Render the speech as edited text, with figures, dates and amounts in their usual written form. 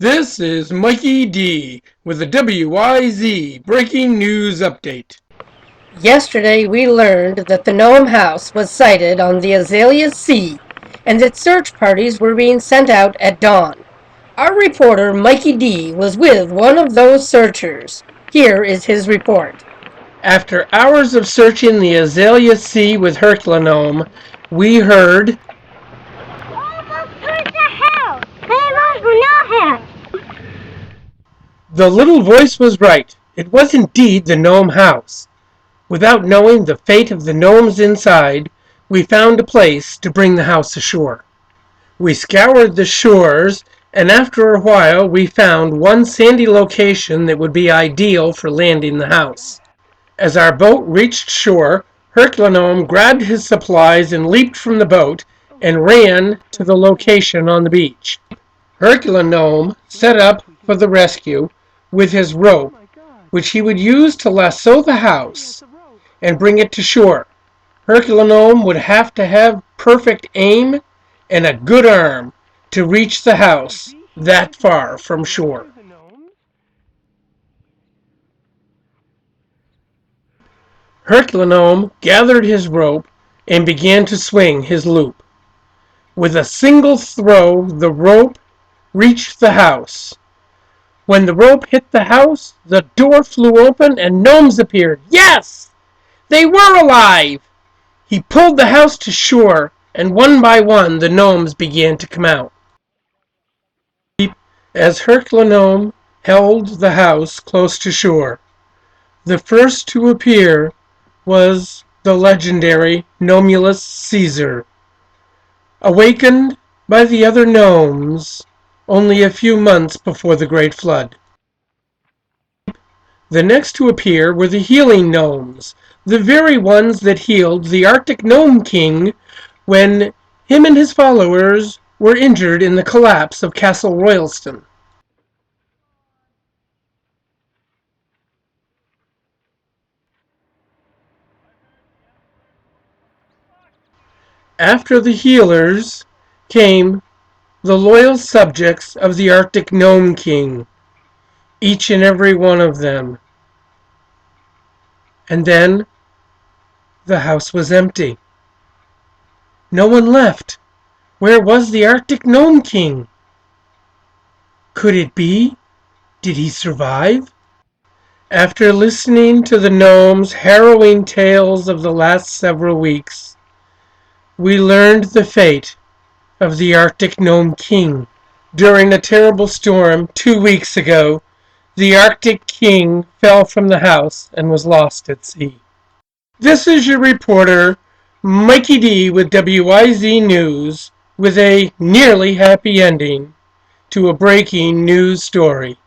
This is Mikey D with the WIZ Breaking News Update. Yesterday we learned that the Gnome House was sighted on the Azalea Sea and that search parties were being sent out at dawn. Our reporter Mikey D was with one of those searchers. Here is his report. After hours of searching the Azalea Sea with Herculanome, we heard the little voice was right. It was indeed the Gnome House. Without knowing the fate of the gnomes inside, we found a place to bring the house ashore. We scoured the shores, and after a while we found one sandy location that would be ideal for landing the house. As our boat reached shore, Herculanome grabbed his supplies and leaped from the boat and ran to the location on the beach. Herculanome set up for the rescue with his rope, which he would use to lasso the house and bring it to shore. Herculanome would have to have perfect aim and a good arm to reach the house that far from shore. Herculanome gathered his rope and began to swing his loop. With a single throw, the rope reached the house. When the rope hit the house, the door flew open and gnomes appeared. Yes! They were alive! He pulled the house to shore, and one by one the gnomes began to come out. As Herculanome held the house close to shore, the first to appear was the legendary Gnomulus Caesar, awakened by the other gnomes only a few months before the Great Flood. The next to appear were the healing gnomes, the very ones that healed the Arctic Gnome King when him and his followers were injured in the collapse of Castle Royalston. After the healers came the loyal subjects of the Arctic Gnome King, each and every one of them. And then the house was empty. No one left. Where was the Arctic Gnome King? Could it be? Did he survive? After listening to the gnomes' harrowing tales of the last several weeks, we learned the fate of the Arctic Gnome King. During a terrible storm 2 weeks ago, the Arctic King fell from the house and was lost at sea. This is your reporter, Mikey D with WIZ News, with a nearly happy ending to a breaking news story.